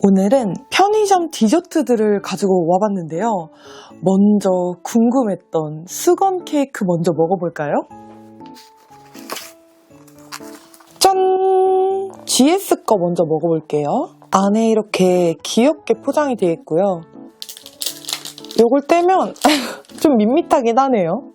오늘은 편의점 디저트들을 가지고 와봤는데요. 먼저 궁금했던 수건 케이크 먼저 먹어볼까요? 짠! GS 거 먼저 먹어볼게요. 안에 이렇게 귀엽게 포장이 되어 있고요. 요걸 떼면 좀 밋밋하긴 하네요.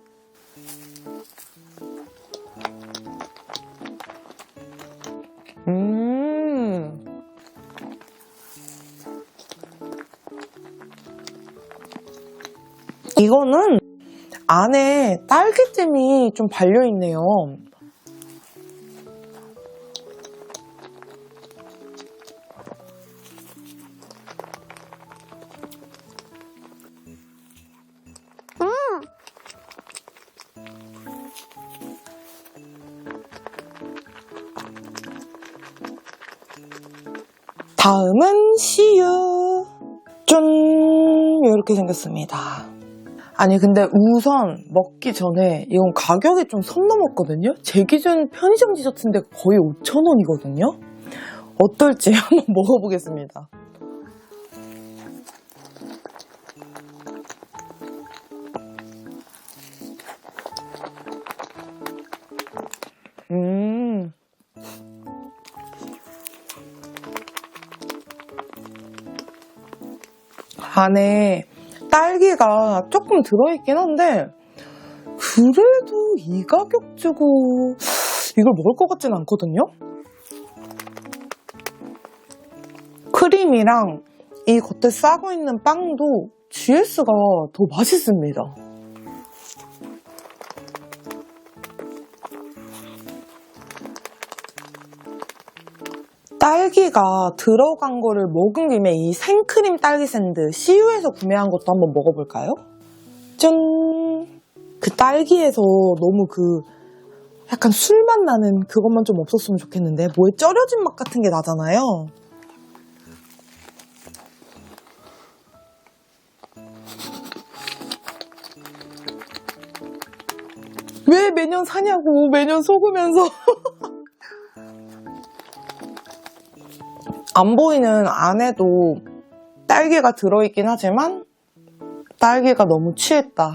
이거는 안에 딸기잼이 좀 발려있네요. 다음은 CU. 짠! 이렇게 생겼습니다. 아니 근데 우선 먹기 전에 이건 가격이 좀 선 넘었거든요. 제 기준 편의점 디저트인데 거의 5,000원이거든요. 어떨지 한번 먹어보겠습니다. 안에 딸기가 조금 들어있긴 한데 그래도 이 가격 주고 이걸 먹을 것 같진 않거든요. 크림이랑 이 겉에 싸고 있는 빵도 GS가 더 맛있습니다. 딸기가 들어간 거를 먹은 김에 이 생크림 딸기 샌드 CU에서 구매한 것도 한번 먹어볼까요? 짠! 그 딸기에서 너무 약간 술맛 나는 그것만 좀 없었으면 좋겠는데 뭐에 쩔여진 맛 같은 게 나잖아요. 왜 매년 사냐고 매년 속으면서 안 보이는 안에도 딸기가 들어있긴 하지만 딸기가 너무 취했다.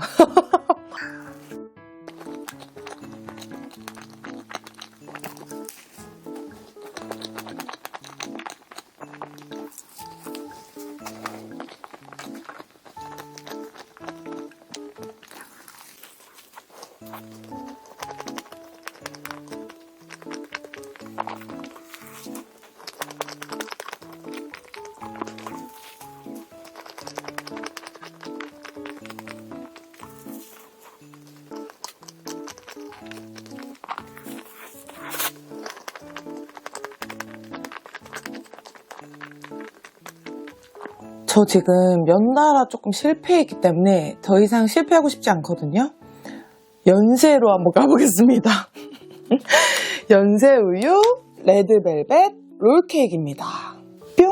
저 지금 연달아 조금 실패했기 때문에 더 이상 실패하고 싶지 않거든요. 연세로 한번 가보겠습니다. 연세우유 레드벨벳 롤케이크입니다. 뿅!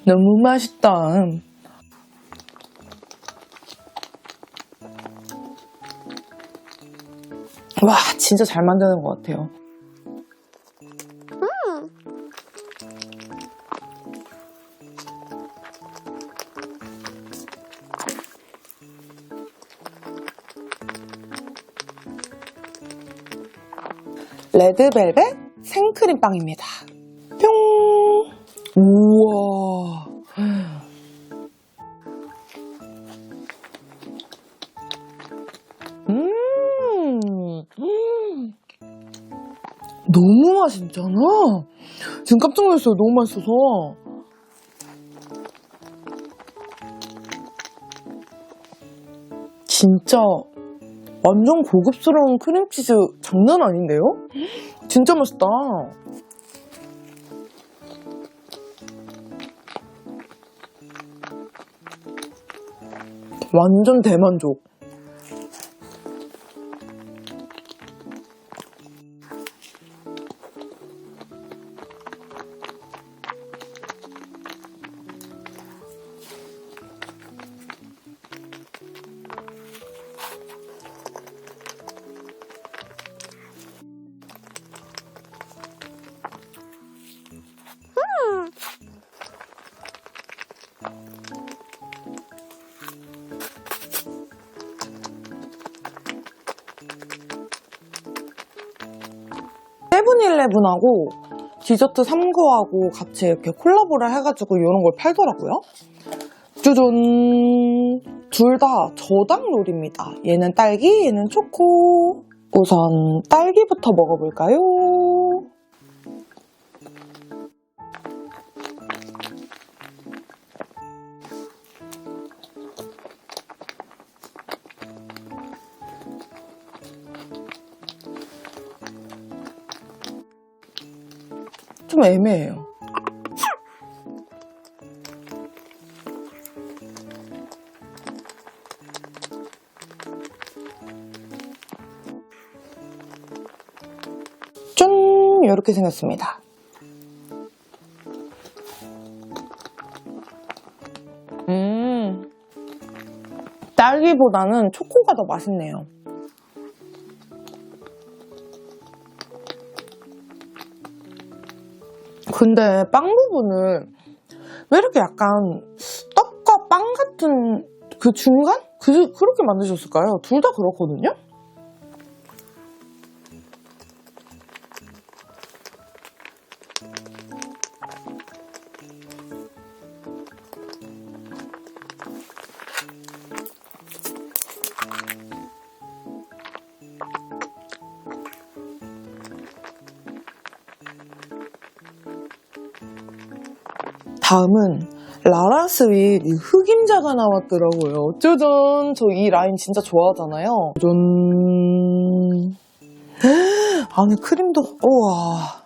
너무 맛있다. 와, 진짜 잘 만드는 것 같아요. 레드벨벳 생크림빵입니다. 뿅! 우와! 너무 맛있잖아. 지금 깜짝 놀랐어요. 너무 맛있어서. 진짜 완전 고급스러운 크림치즈 장난 아닌데요? 진짜 맛있다. 완전 대만족. 세븐일레븐하고 디저트 3구하고 같이 이렇게 콜라보를 해가지고 이런 걸 팔더라고요. 짜잔! 둘 다 저당 롤입니다. 얘는 딸기, 얘는 초코. 우선 딸기부터 먹어볼까요? 좀 애매해요. 짠! 이렇게 생겼습니다. 딸기보다는 초코가 더 맛있네요. 근데 빵 부분을 왜 이렇게 약간 떡과 빵 같은 그 중간? 그렇게 만드셨을까요? 둘 다 그렇거든요? 다음은 라라스윗 이 흑임자가 나왔더라고요. 짜잔! 저 이 라인 진짜 좋아하잖아요. 짜잔! 안에 크림도, 우와.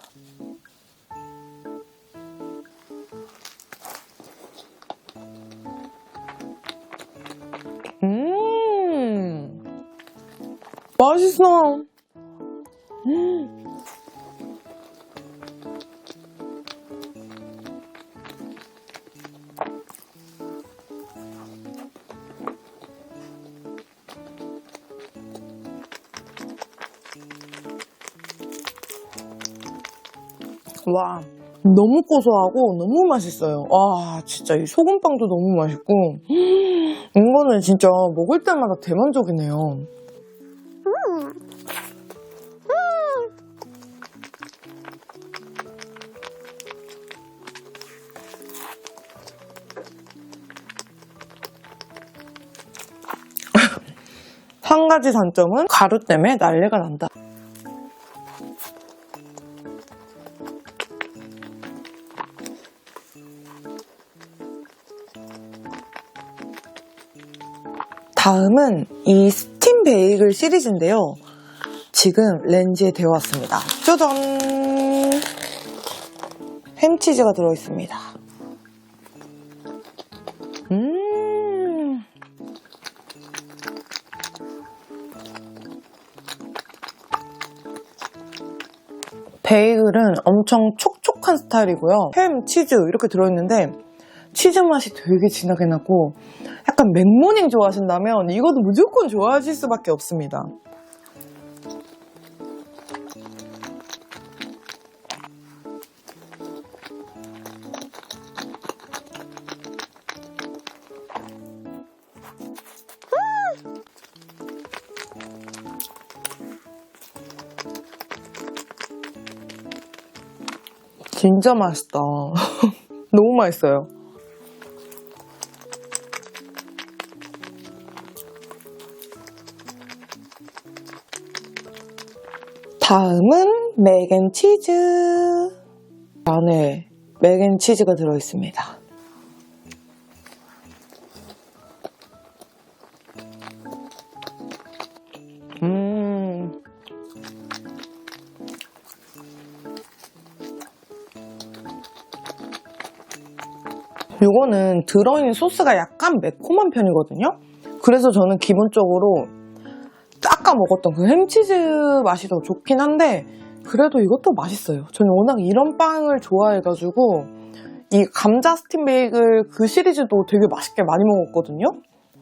맛있어. 와, 너무 고소하고 너무 맛있어요. 와, 진짜 이 소금빵도 너무 맛있고 이거는 진짜 먹을 때마다 대만족이네요. 한 가지 단점은 가루 때문에 난리가 난다. 다음은 이 스팀 베이글 시리즈인데요. 지금 렌즈에 데워왔습니다. 짜잔! 햄치즈가 들어있습니다. 베이글은 엄청 촉촉한 스타일이고요. 햄, 치즈 이렇게 들어있는데 치즈 맛이 되게 진하게 나고 약간 맥모닝 좋아하신다면 이것도 무조건 좋아하실 수밖에 없습니다. 진짜 맛있다. 너무 맛있어요. 다음은 맥앤치즈. 안에 맥앤치즈가 들어있습니다. 이거는 들어있는 소스가 약간 매콤한 편이거든요. 그래서 저는 기본적으로 아까 먹었던 그 햄치즈 맛이 더 좋긴 한데 그래도 이것도 맛있어요. 저는 워낙 이런 빵을 좋아해가지고 이 감자 스팀 베이글 그 시리즈도 되게 맛있게 많이 먹었거든요.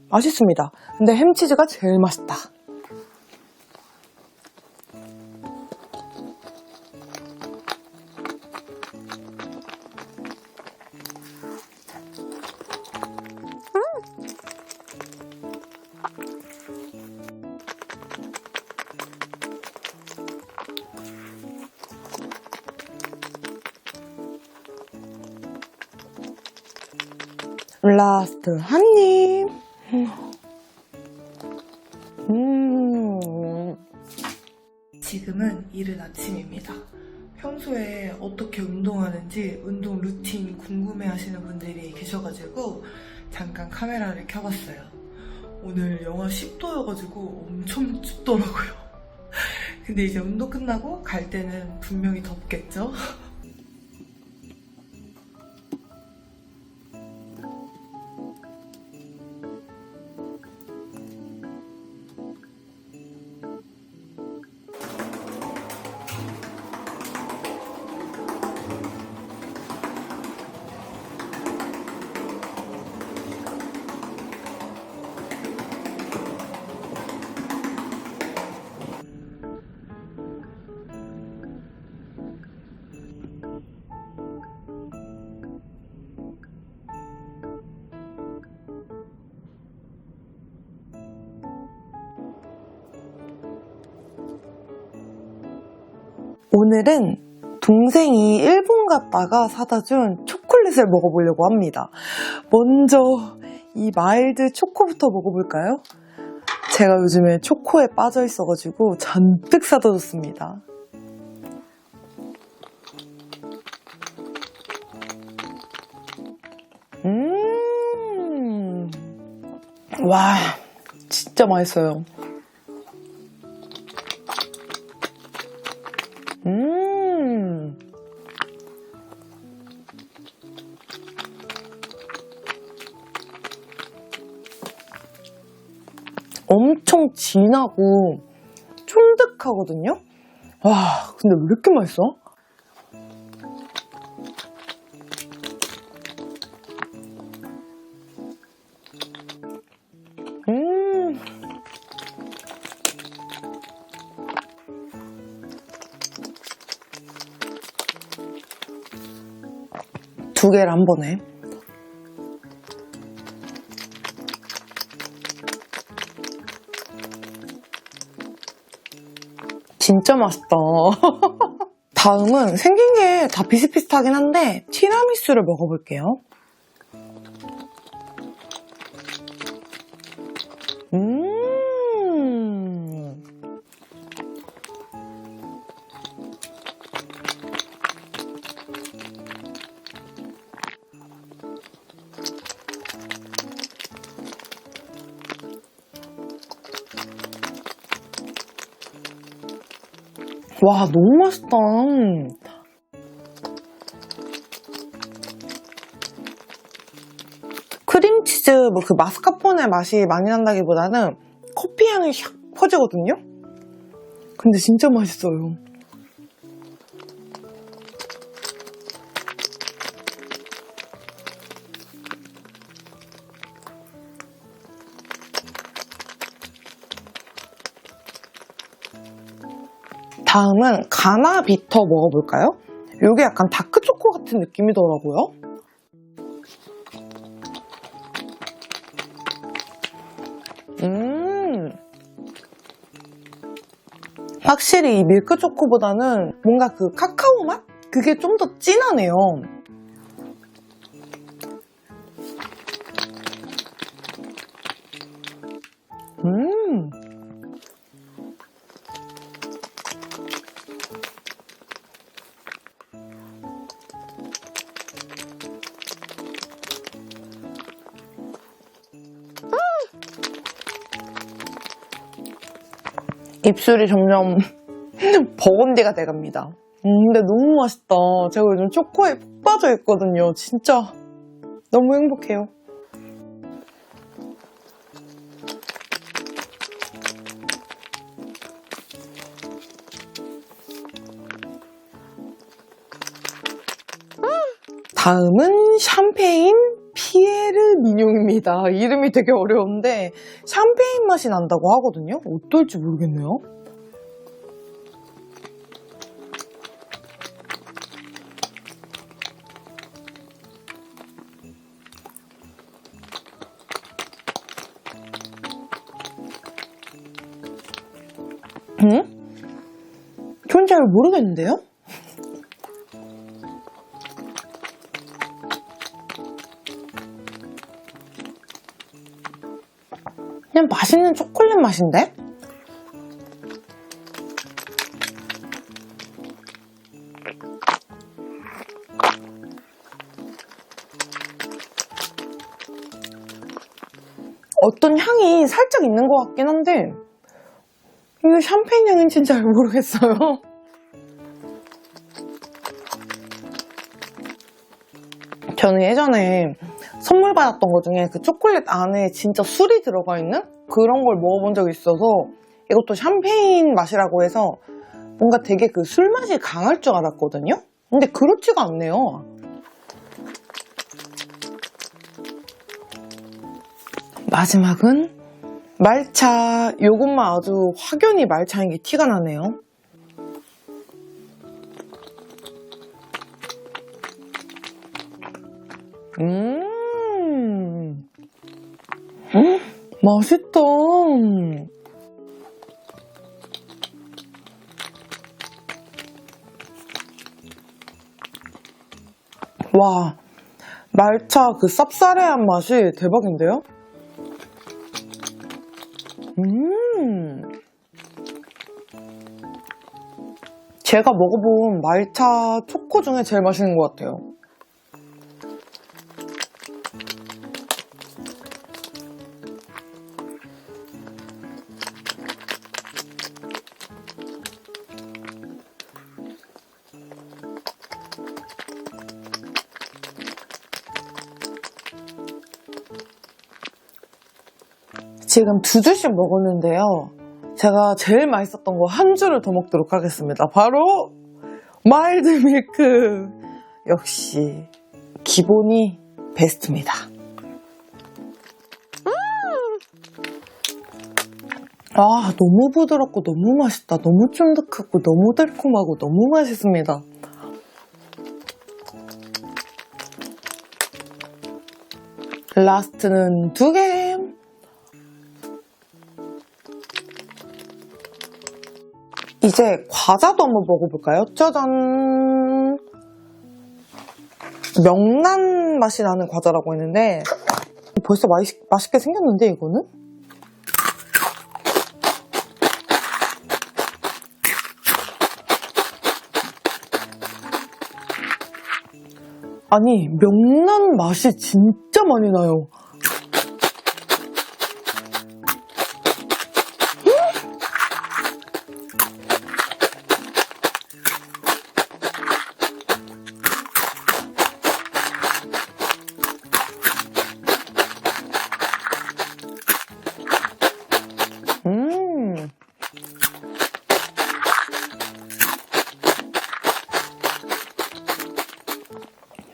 맛있습니다. 근데 햄치즈가 제일 맛있다. 라스트 한 입. 지금은 이른 아침입니다. 평소에 어떻게 운동하는지 운동 루틴 궁금해하시는 분들이 계셔가지고 잠깐 카메라를 켜봤어요. 오늘 영하 10도여가지고 엄청 춥더라고요. 근데 이제 운동 끝나고 갈 때는 분명히 덥겠죠? 오늘은 동생이 일본 갔다가 사다 준 초콜릿을 먹어보려고 합니다. 먼저 이 마일드 초코부터 먹어볼까요? 제가 요즘에 초코에 빠져 있어가지고 잔뜩 사다 줬습니다. 와, 진짜 맛있어요. 엄청 진하고 쫀득하거든요? 와, 근데 왜 이렇게 맛있어? 두 개를 한 번에. 진짜 맛있다. 다음은 생긴 게 다 비슷비슷하긴 한데 티라미수를 먹어볼게요. 와, 너무 맛있다. 크림치즈, 그 마스카포네 맛이 많이 난다기보다는 커피 향이 샥 퍼지거든요? 근데 진짜 맛있어요. 다음은 가나 비터 먹어볼까요? 이게 약간 다크초코 같은 느낌이더라고요. 확실히 이 밀크초코보다는 뭔가 그 카카오 맛? 그게 좀 더 진하네요. 입술이 점점 버건디가 돼갑니다. 근데 너무 맛있다. 제가 요즘 초코에 푹 빠져 있거든요. 진짜 너무 행복해요. 다음은 샴페인 피에르 미뇽입니다. 이름이 되게 어려운데 샴페인 맛이 난다고 하거든요. 어떨지 모르겠네요. 전 잘 모르겠는데요? 그냥 맛있는 초콜릿 맛인데? 어떤 향이 살짝 있는 것 같긴 한데 이게 샴페인 향인지는 잘 모르겠어요. 저는 예전에 선물 받았던 것 중에 그 초콜릿 안에 진짜 술이 들어가 있는 그런 걸 먹어본 적이 있어서 이것도 샴페인 맛이라고 해서 뭔가 되게 그 술 맛이 강할 줄 알았거든요? 근데 그렇지가 않네요. 마지막은 말차. 요것만 아주 확연히 말차인 게 티가 나네요. 맛있다. 와, 말차 그 쌉싸래한 맛이 대박인데요? 제가 먹어본 말차 초코 중에 제일 맛있는 것 같아요. 지금 2줄씩 먹었는데요. 제가 제일 맛있었던 거 한 줄을 더 먹도록 하겠습니다. 바로 마일드 밀크. 역시 기본이 베스트입니다. 아, 너무 부드럽고 너무 맛있다. 너무 쫀득하고 너무 달콤하고 너무 맛있습니다. 라스트는 2개. 이제 과자도 한번 먹어볼까요? 짜잔! 명란 맛이 나는 과자라고 했는데 벌써 맛있게 생겼는데 이거는? 아니, 명란 맛이 진짜 많이 나요.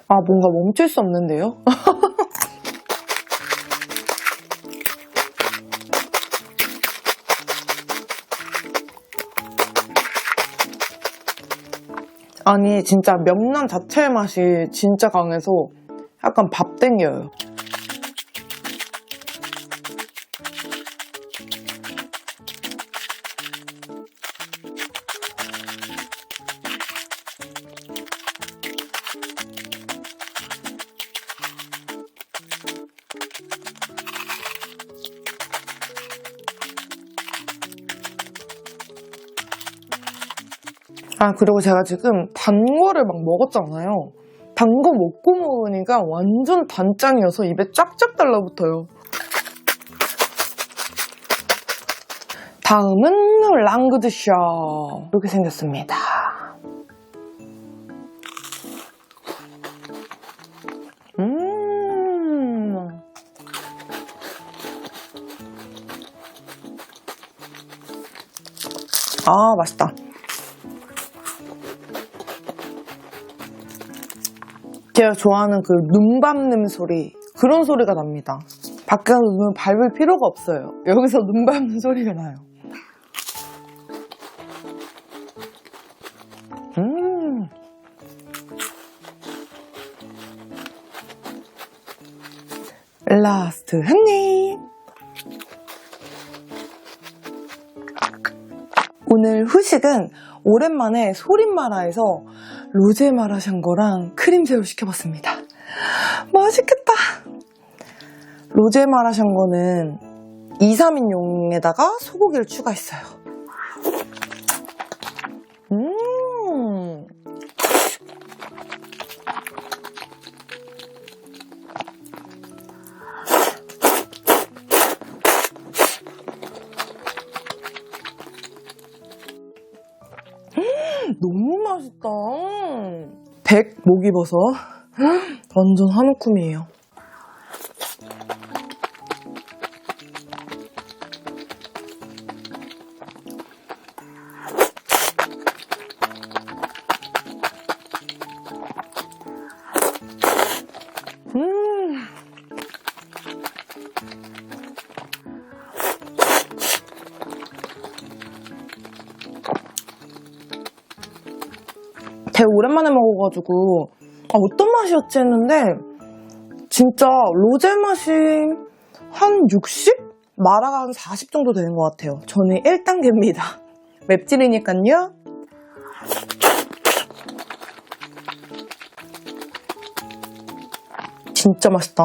아, 뭔가 멈출 수 없는데요? 아니, 진짜 명란 자체의 맛이 진짜 강해서 약간 밥 땡겨요. 아, 그리고 제가 지금 단 거를 막 먹었잖아요. 단 거 먹고 먹으니까 완전 단짠이어서 입에 쫙쫙 달라붙어요. 다음은 랑그드샤. 이렇게 생겼습니다. 아, 맛있다. 제가 좋아하는 그 눈 밟는 소리, 그런 소리가 납니다. 밖에서 눈을 밟을 필요가 없어요. 여기서 눈 밟는 소리가 나요. 라스트 한 입. 오늘 후식은 오랜만에 소림마라에서 로제 마라샹궈랑 크림새우 시켜봤습니다. 맛있겠다. 로제 마라샹궈는 2, 3인용에다가 소고기를 추가했어요. 너무 맛있다. 100 목이버섯 완전 한 움큼이에요. 되게 오랜만에 먹어가지고 어떤 맛이었지 했는데 진짜 로제 맛이 한 60? 마라가 한 40 정도 되는 것 같아요. 저는 1단계입니다. 맵찔이니까요. 진짜 맛있다.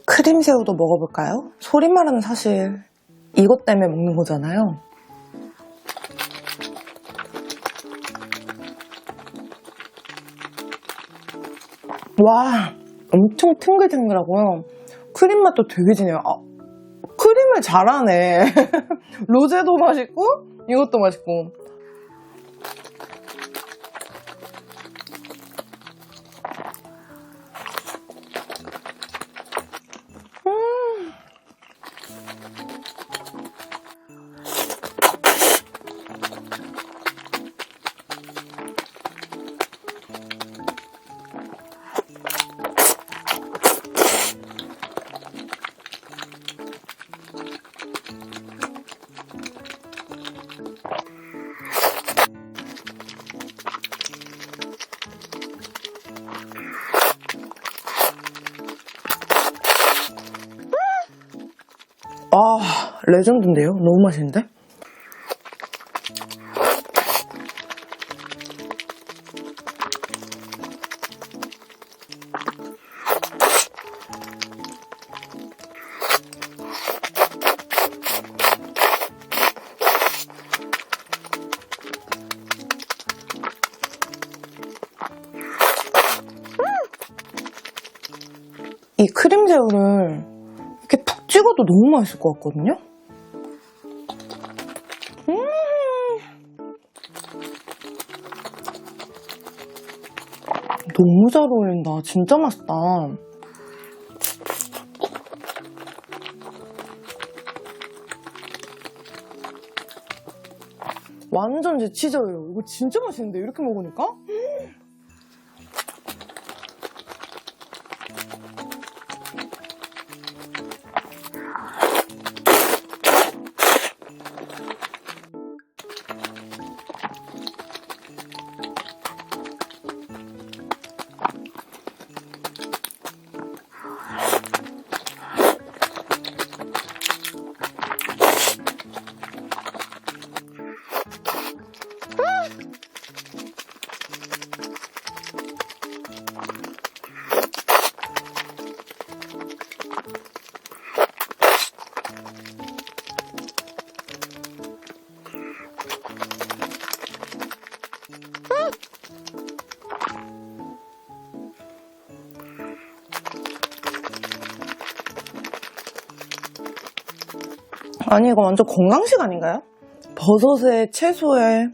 크림새우도 먹어볼까요? 소리말은 사실 이것 때문에 먹는 거잖아요. 와, 엄청 탱글탱글하고요. 크림 맛도 되게 진해요. 크림을 잘하네. 로제도 맛있고 이것도 맛있고. 레전드인데요? 너무 맛있는데? 이 크림새우를 이렇게 푹 찍어도 너무 맛있을 것 같거든요? 너무 잘 어울린다. 진짜 맛있다. 완전 제 치저예요. 이거 진짜 맛있는데 이렇게 먹으니까? 아니 이거 완전 건강식 아닌가요? 버섯에 채소에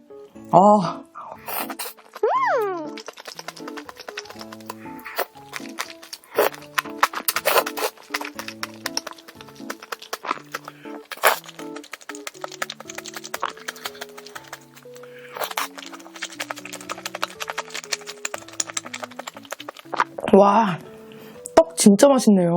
와, 떡 진짜 맛있네요.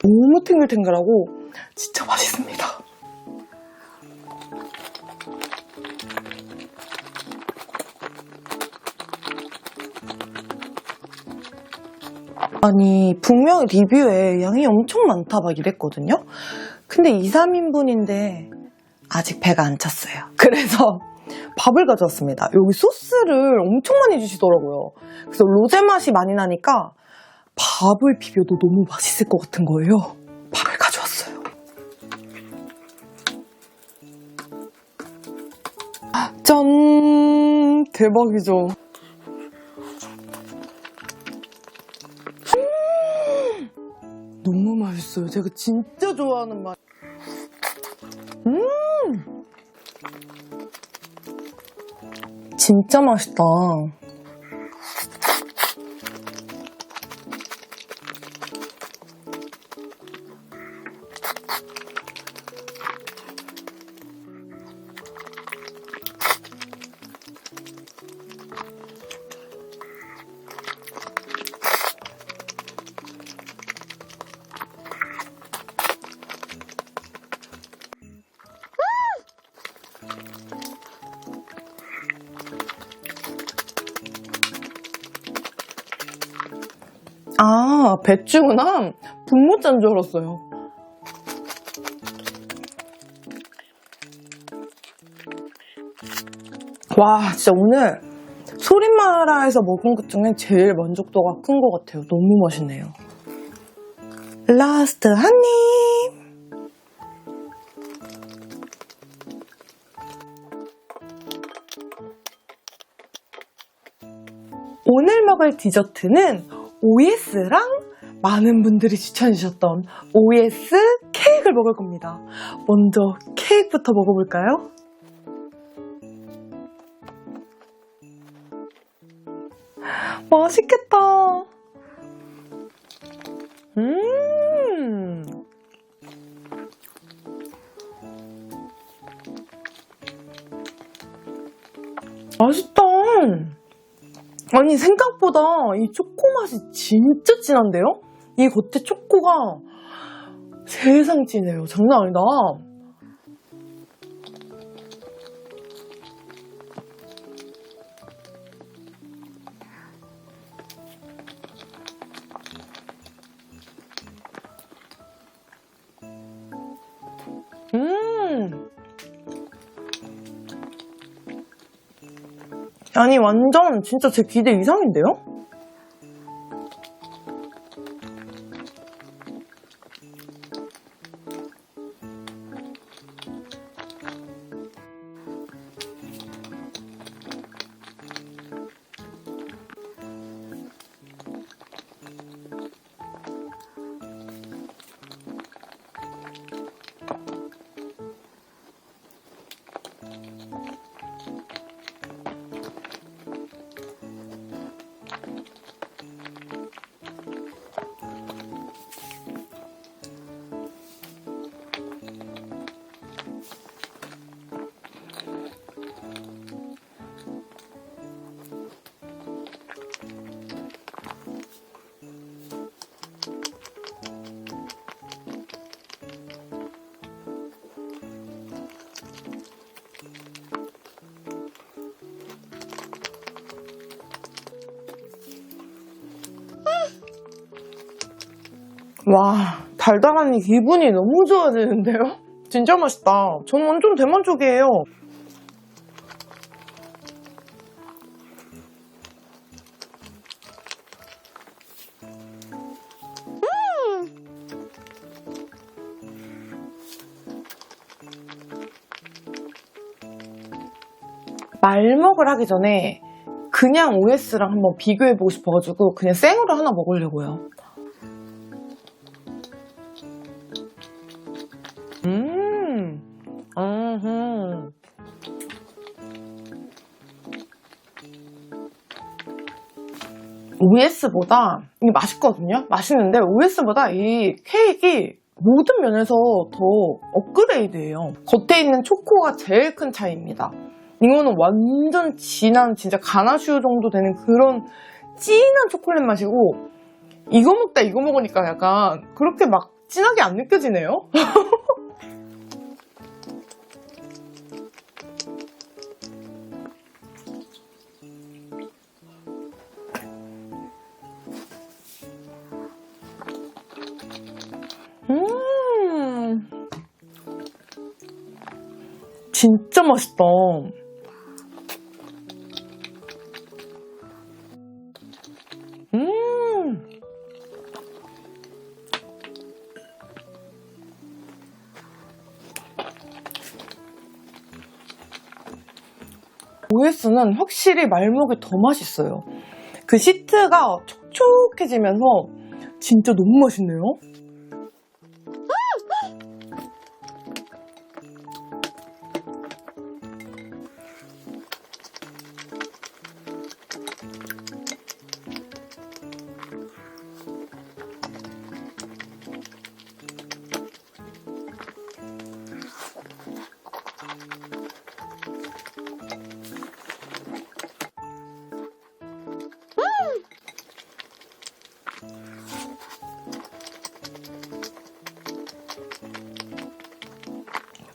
너무 탱글탱글하고 진짜 맛있습니다. 아니 분명히 리뷰에 양이 엄청 많다 막 이랬거든요. 근데 2, 3인분인데 아직 배가 안 찼어요. 그래서 밥을 가져왔습니다. 여기 소스를 엄청 많이 주시더라고요. 그래서 로제 맛이 많이 나니까 밥을 비벼도 너무 맛있을 것 같은 거예요. 밥을 가져왔어요. 짠! 대박이죠? 너무 맛있어요. 제가 진짜 좋아하는 맛. 진짜 맛있다. 아, 배추구나. 분모짠 줄 알았어요. 와, 진짜 오늘 소림마라에서 먹은 것 중에 제일 만족도가 큰 것 같아요. 너무 맛있네요. 라스트 한 입! 오늘 먹을 디저트는 OS랑 많은 분들이 추천해주셨던 OS 케이크를 먹을 겁니다. 먼저 케이크부터 먹어볼까요? 맛있겠다. 맛있다. 아니 생각보다 이 초코 맛이 진짜 진한데요? 이 겉에 초코가 세상 진해요. 장난 아니다. 아니 완전 진짜 제 기대 이상인데요? 와, 달달하니 기분이 너무 좋아지는데요? 진짜 맛있다. 전 완전 대만족이에요. 말먹을 하기 전에 그냥 OS랑 한번 비교해보고 싶어가지고 그냥 생으로 하나 먹으려고요. OS보다 이게 맛있거든요? 맛있는데 OS보다 이 케이크가 모든 면에서 더 업그레이드예요. 겉에 있는 초코가 제일 큰 차이입니다. 이거는 완전 진한 진짜 가나슈 정도 되는 그런 진한 초콜릿 맛이고 이거 먹다 이거 먹으니까 약간 그렇게 막 진하게 안 느껴지네요? 진짜 맛있다. OS는 확실히 말먹이 더 맛있어요. 그 시트가 촉촉해지면서 진짜 너무 맛있네요.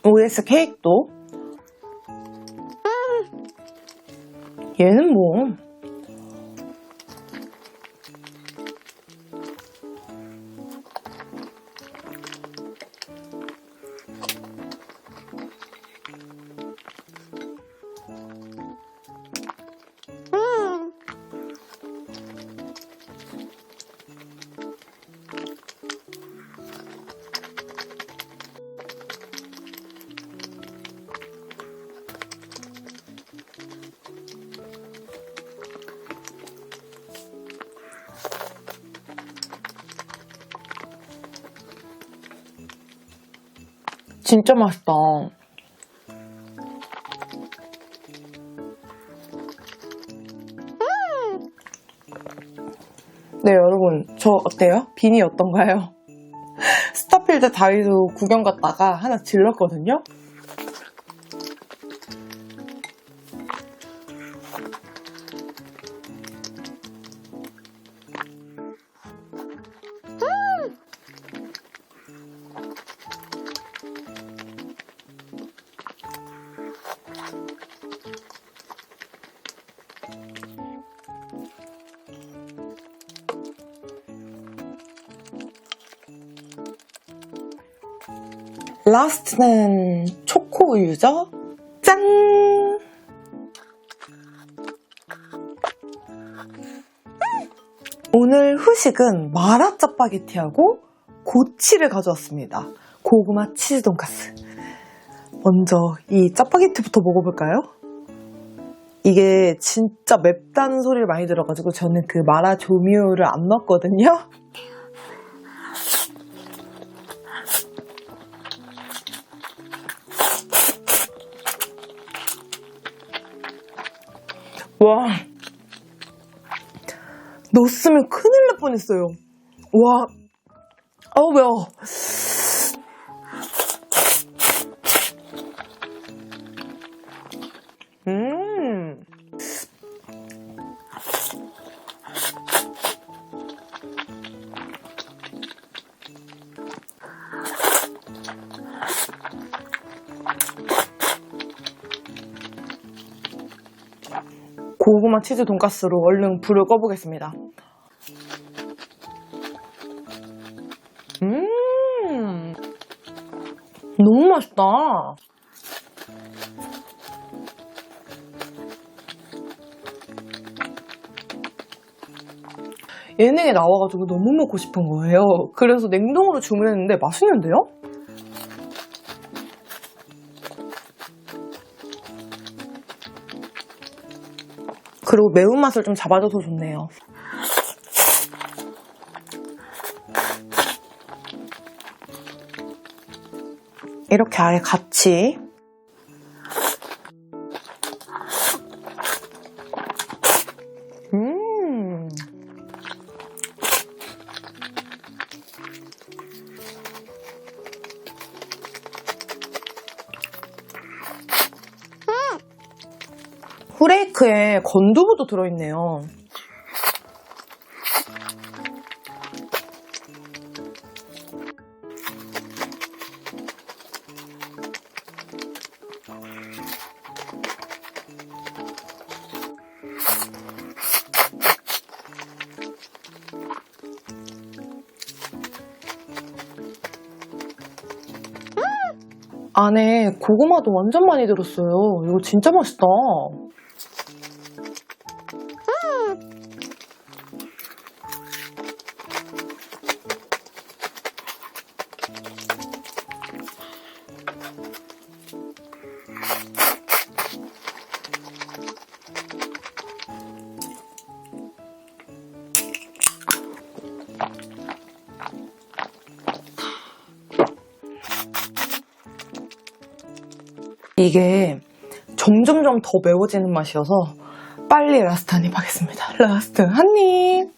OS 케이크도 얘는 뭐 진짜 맛있다. 네, 여러분, 저 어때요? 비니 어떤가요? 스타필드 다이소 구경 갔다가 하나 질렀거든요? 라스트는 초코 우유죠? 짠! 오늘 후식은 마라 짜파게티하고 고치를 가져왔습니다. 고구마 치즈 돈까스. 먼저 이 짜파게티부터 먹어볼까요? 이게 진짜 맵다는 소리를 많이 들어가지고 저는 그 마라 조미료를 안 넣었거든요. 와, 넣었으면 큰일 날 뻔했어요. 와, 아우 매워. 고구마 치즈 돈가스로 얼른 불을 꺼보겠습니다. 너무 맛있다. 예능에 나와가지고 너무 먹고 싶은 거예요. 그래서 냉동으로 주문했는데 맛있는데요? 그리고 매운맛을 좀 잡아줘서 좋네요. 이렇게 아예 같이 후레이크에 건두부도 들어있네요. 안에 고구마도 완전 많이 들었어요. 이거 진짜 맛있다. 이게 점점점 더 매워지는 맛이어서 빨리 라스트 한 입 하겠습니다. 라스트 한 입!